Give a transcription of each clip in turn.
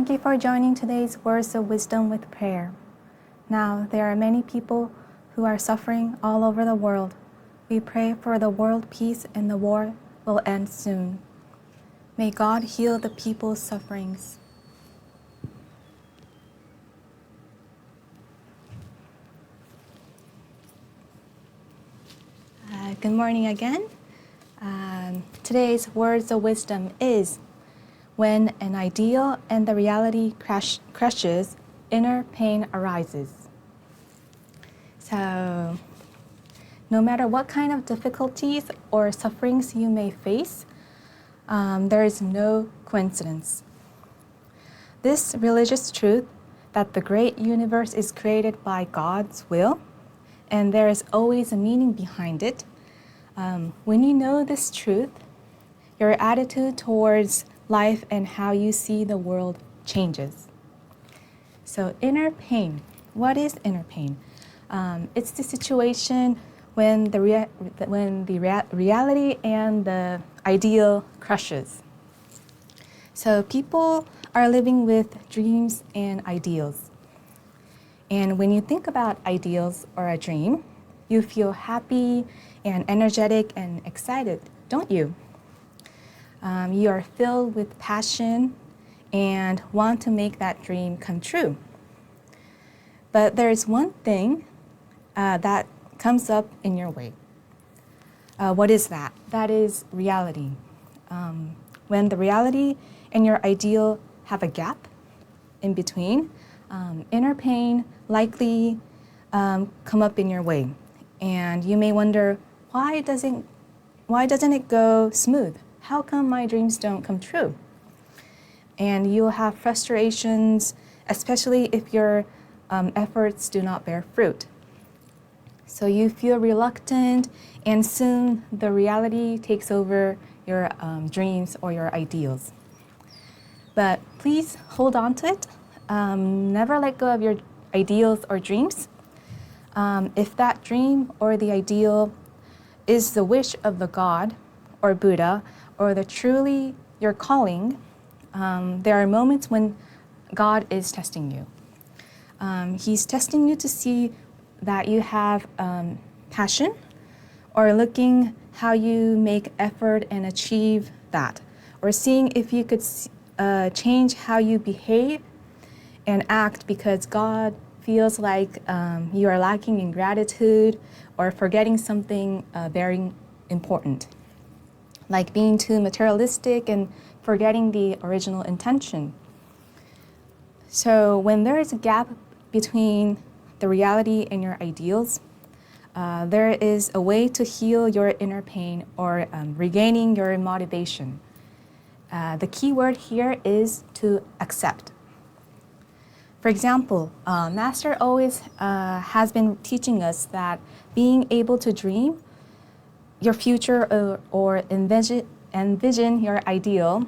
Thank you for joining today's Words of Wisdom with Prayer. Now, there are many people who are suffering all over the world. We pray for the world peace and the war will end soon. May God heal the people's sufferings. Good morning again. Today's Words of Wisdom is: when an ideal and the reality crashes, inner pain arises. So, no matter what kind of difficulties or sufferings you may face, there is no coincidence. This religious truth that the great universe is created by God's will, and there is always a meaning behind it. When you know this truth, your attitude towards life and how you see the world changes. So inner pain. What is inner pain? It's the situation when the reality and the ideal crushes. So people are living with dreams and ideals. And when you think about ideals or a dream, you feel happy and energetic and excited, don't you? You are filled with passion and want to make that dream come true. But there's one thing that comes up in your way. What is that? That is reality. When the reality and your ideal have a gap in between, inner pain likely come up in your way. And you may wonder, why doesn't it go smooth? How come my dreams don't come true? And you'll have frustrations, especially if your efforts do not bear fruit. So you feel reluctant, and soon the reality takes over your dreams or your ideals. But please hold on to it. Never let go of your ideals or dreams. If that dream or the ideal is the wish of the God or Buddha or the truly your calling, there are moments when God is testing you. He's testing you to see that you have passion, or looking how you make effort and achieve that, or seeing if you could change how you behave and act because God feels like you are lacking in gratitude or forgetting something very important, like being too materialistic and forgetting the original intention. So when there is a gap between the reality and your ideals, there is a way to heal your inner pain or regaining your motivation. The key word here is to accept. For example, Master always has been teaching us that being able to dream your future or envision your ideal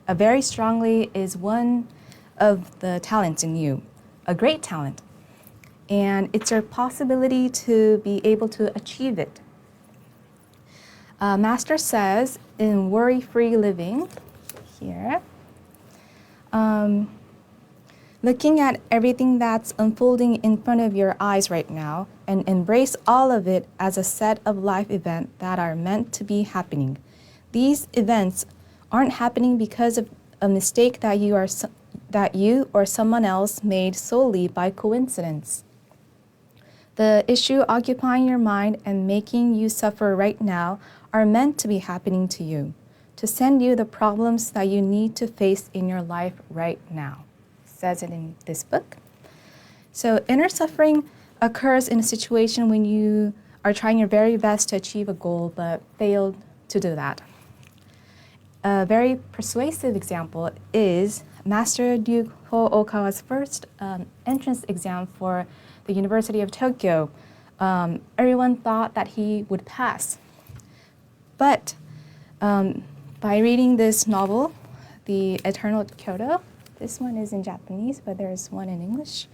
very strongly is one of the talents in you, a great talent. And it's your possibility to be able to achieve it. Master says in Worry-Free Living here, looking at everything that's unfolding in front of your eyes right now and embrace all of it as a set of life events that are meant to be happening. These events aren't happening because of a mistake that you or someone else made solely by coincidence. The issue occupying your mind and making you suffer right now are meant to be happening to you, to send you the problems that you need to face in your life right now. Says it in this book. So inner suffering occurs in a situation when you are trying your very best to achieve a goal but failed to do that. A very persuasive example is Master Duke Ho-Okawa's first entrance exam for the University of Tokyo. Everyone thought that he would pass. But by reading this novel, The Eternal Kyoto, this one is in Japanese, but there's one in English.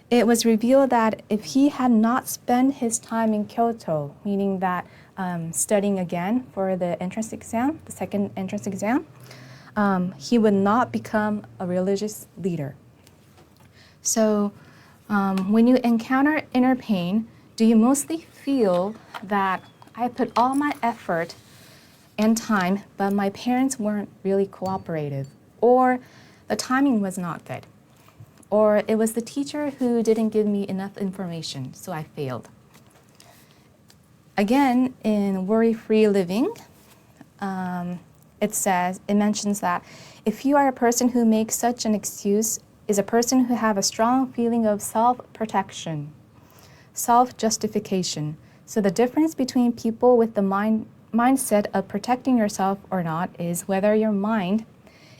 It was revealed that if he had not spent his time in Kyoto, meaning that studying again for the entrance exam, the second entrance exam, he would not become a religious leader. So when you encounter inner pain, do you mostly feel that I put all my effort and time, but my parents weren't really cooperative, or the timing was not good, or it was the teacher who didn't give me enough information, so I failed? Again, in Worry-Free Living, it mentions that if you are a person who makes such an excuse, is a person who have a strong feeling of self-protection, self-justification. So the difference between people with the mindset of protecting yourself or not is whether your mind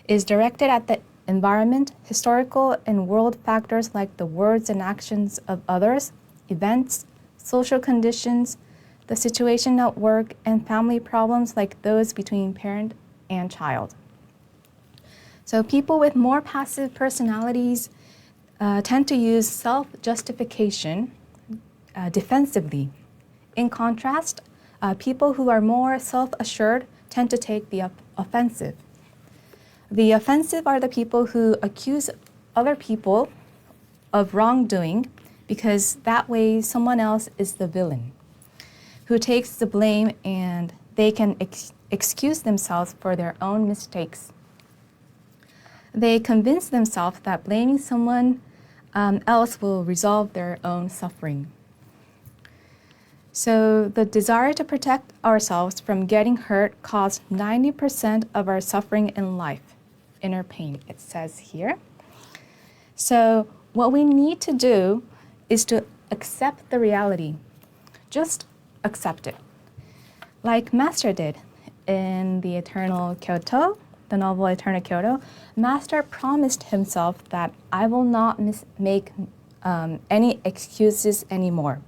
is directed at the environment, historical and world factors like the words and actions of others, events, social conditions, the situation at work, and family problems like those between parent and child. So people with more passive personalities tend to use self-justification defensively. In contrast, people who are more self-assured tend to take the offensive. The offensive are the people who accuse other people of wrongdoing because that way someone else is the villain, who takes the blame and they can excuse themselves for their own mistakes. They convince themselves that blaming someone else will resolve their own suffering. So the desire to protect ourselves from getting hurt caused 90% of our suffering in life, inner pain, it says here. So what we need to do is to accept the reality. Just accept it. Like Master did in the Eternal Kyoto, the novel Eternal Kyoto, Master promised himself that I will not make any excuses anymore,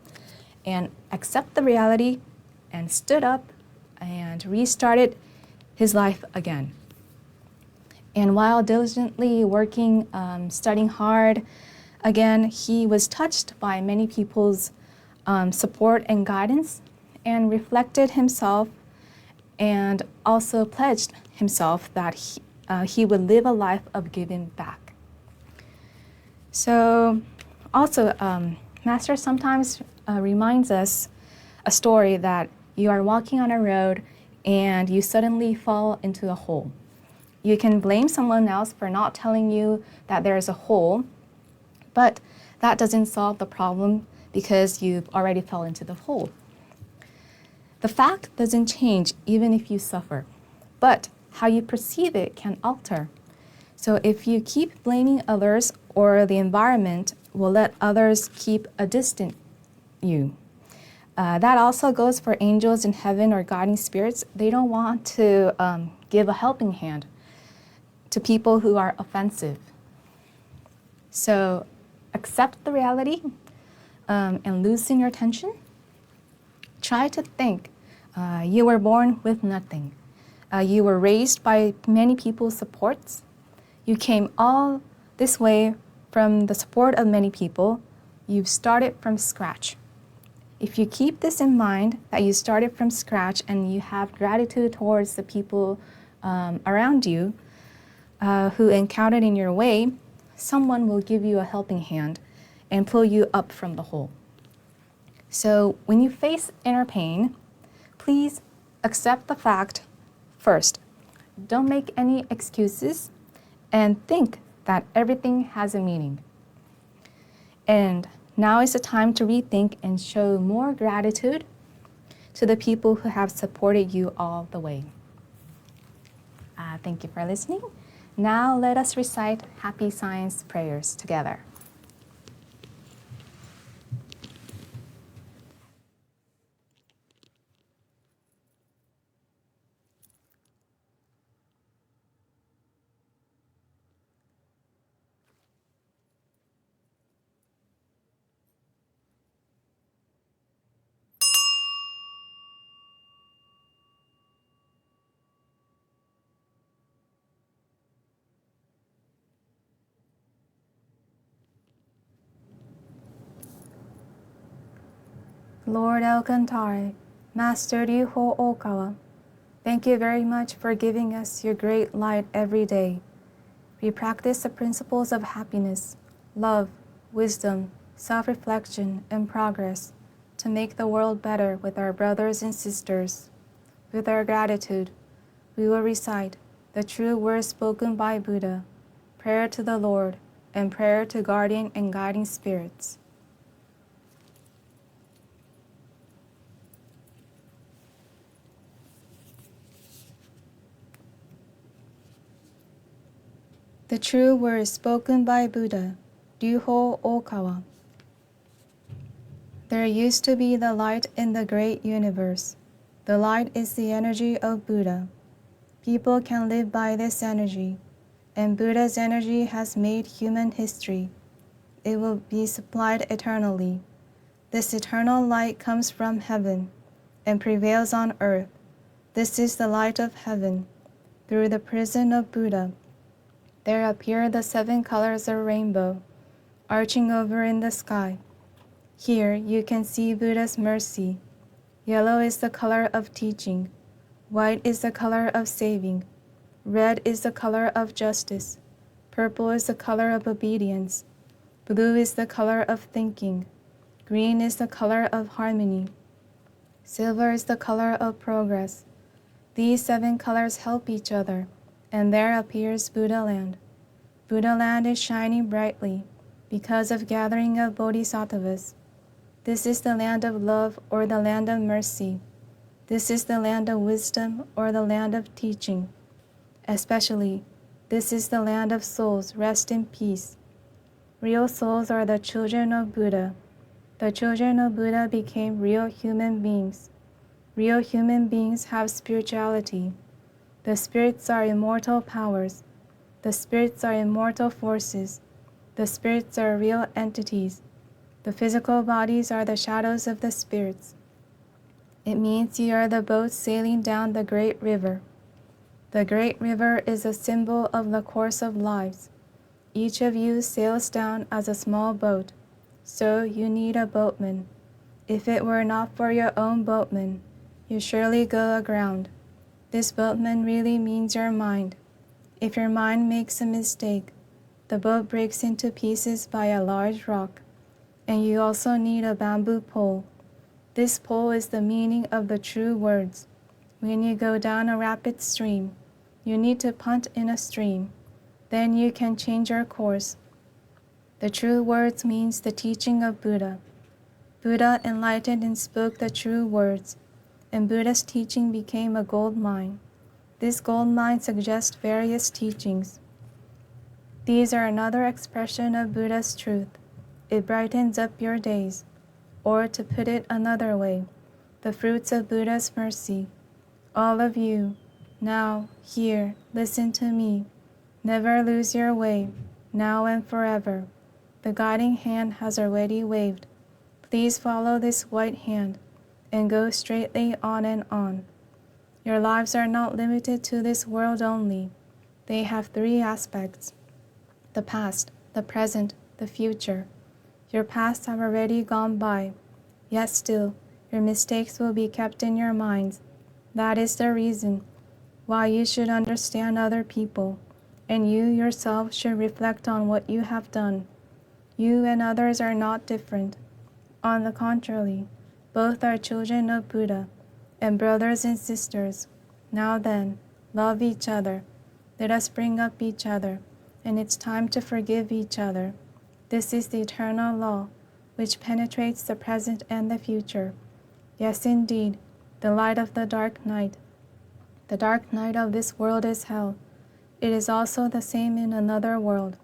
and accept the reality, and stood up and restarted his life again. And while diligently working, studying hard, again, he was touched by many people's support and guidance, and reflected himself and also pledged himself that he would live a life of giving back. So also, Master sometimes reminds us a story that you are walking on a road and you suddenly fall into a hole. You can blame someone else for not telling you that there is a hole, but that doesn't solve the problem because you've already fell into the hole. The fact doesn't change even if you suffer, but how you perceive it can alter. So if you keep blaming others or the environment will let others keep a distant you. That also goes for angels in heaven or guiding spirits. They don't want to give a helping hand to people who are offensive. So accept the reality and loosen your tension. Try to think you were born with nothing. You were raised by many people's supports. You came all this way from the support of many people. You've started from scratch. If you keep this in mind, that you started from scratch and you have gratitude towards the people around you who encountered in your way, someone will give you a helping hand and pull you up from the hole. So when you face inner pain, please accept the fact first. Don't make any excuses and think that everything has a meaning. And now is the time to rethink and show more gratitude to the people who have supported you all the way. Thank you for listening. Now let us recite Happy Science prayers together. Lord Elkantari, Master Ryuho Okawa, Thank you very much for giving us your great light every day. We practice the principles of happiness, love, wisdom, self-reflection, and progress to make the world better with our brothers and sisters. With our gratitude, we will recite the true words spoken by Buddha, prayer to the Lord, and prayer to guardian and guiding spirits. The true words spoken by Buddha, Ryuho Okawa. There used to be the light in the great universe. The light is the energy of Buddha. People can live by this energy, and Buddha's energy has made human history. It will be supplied eternally. This eternal light comes from heaven and prevails on earth. This is the light of heaven. Through the prison of Buddha, there appear the 7 colors of rainbow, arching over in the sky. Here you can see Buddha's mercy. Yellow is the color of teaching. White is the color of saving. Red is the color of justice. Purple is the color of obedience. Blue is the color of thinking. Green is the color of harmony. Silver is the color of progress. These 7 colors help each other, and there appears Buddha land. Buddha land is shining brightly because of gathering of bodhisattvas. This is the land of love or the land of mercy. This is the land of wisdom or the land of teaching. Especially, this is the land of souls rest in peace. Real souls are the children of Buddha. The children of Buddha became real human beings. Real human beings have spirituality. The spirits are immortal powers. The spirits are immortal forces. The spirits are real entities. The physical bodies are the shadows of the spirits. It means you are the boat sailing down the great river. The great river is a symbol of the course of lives. Each of you sails down as a small boat, so you need a boatman. If it were not for your own boatman, you surely go aground. This boatman really means your mind. If your mind makes a mistake, the boat breaks into pieces by a large rock, and you also need a bamboo pole. This pole is the meaning of the true words. When you go down a rapid stream, you need to punt in a stream. Then you can change your course. The true words means the teaching of Buddha. Buddha enlightened and spoke the true words, and Buddha's teaching became a gold mine. This gold mine suggests various teachings. These are another expression of Buddha's truth. It brightens up your days. Or to put it another way, the fruits of Buddha's mercy. All of you, now, here, listen to me. Never lose your way, now and forever. The guiding hand has already waved. Please follow this white hand and go straightly on and on. Your lives are not limited to this world only. They have 3 aspects: the past, the present, the future. Your pasts have already gone by, yet still, your mistakes will be kept in your minds. That is the reason why you should understand other people, and you yourself should reflect on what you have done. You and others are not different. On the contrary, both are children of Buddha, and brothers and sisters. Now then, love each other. Let us bring up each other, and it's time to forgive each other. This is the eternal law, which penetrates the present and the future. Yes, indeed, the light of the dark night. The dark night of this world is hell. It is also the same in another world.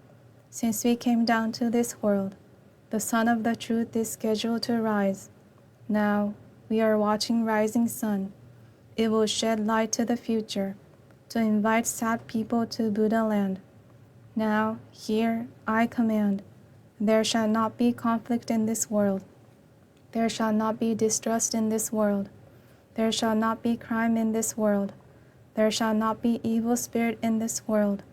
Since we came down to this world, the sun of the truth is scheduled to rise. Now, we are watching rising sun. It will shed light to the future, to invite sad people to Buddha land. Now, here, I command, there shall not be conflict in this world. There shall not be distrust in this world. There shall not be crime in this world. There shall not be evil spirit in this world.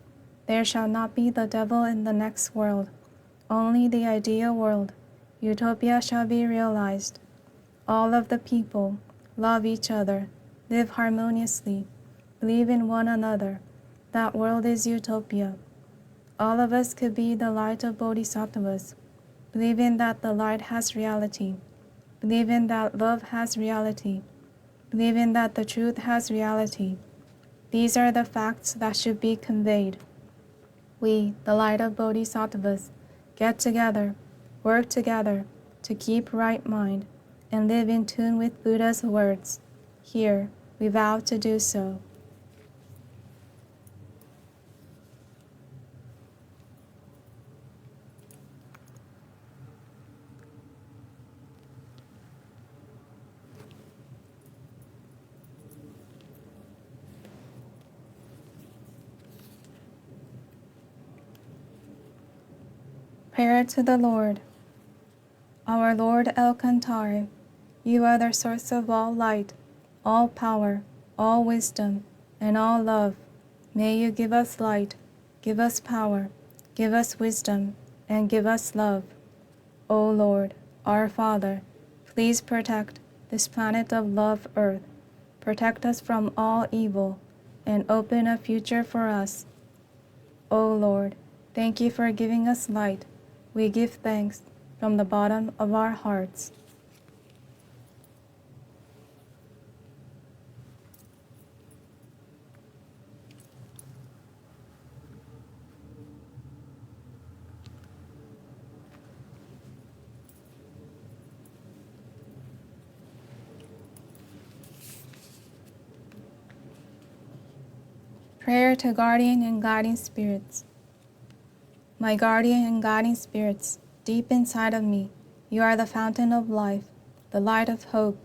There shall not be the devil in the next world. Only the ideal world, utopia, shall be realized. All of the people love each other, live harmoniously. believe in one another. That world is utopia. All of us could be the light of bodhisattvas, believing that the light has reality, believing that love has reality, believing that the truth has reality. These are the facts that should be conveyed. We, the light of bodhisattvas, get together, work together to keep right mind and live in tune with Buddha's words. Here, we vow to do so. Prayer to the Lord. Our Lord El Cantare, you are the source of all light, all power, all wisdom, and all love. May you give us light, give us power, give us wisdom, and give us love. O Lord, our Father, please protect this planet of love, Earth. Protect us from all evil, and open a future for us. O Lord, thank you for giving us light. We give thanks from the bottom of our hearts. Prayer to guardian and guiding spirits. My guardian and guiding spirits, deep inside of me, you are the fountain of life, the light of hope,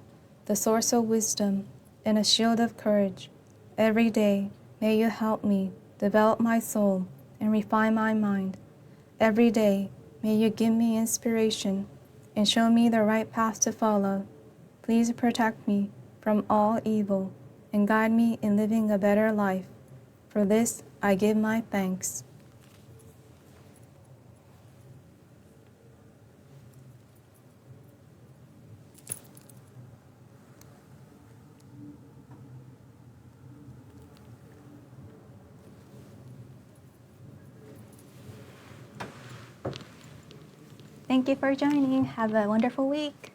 the source of wisdom, and a shield of courage. Every day, may you help me develop my soul and refine my mind. Every day, may you give me inspiration and show me the right path to follow. Please protect me from all evil and guide me in living a better life. For this, I give my thanks. Thank you for joining. Have a wonderful week.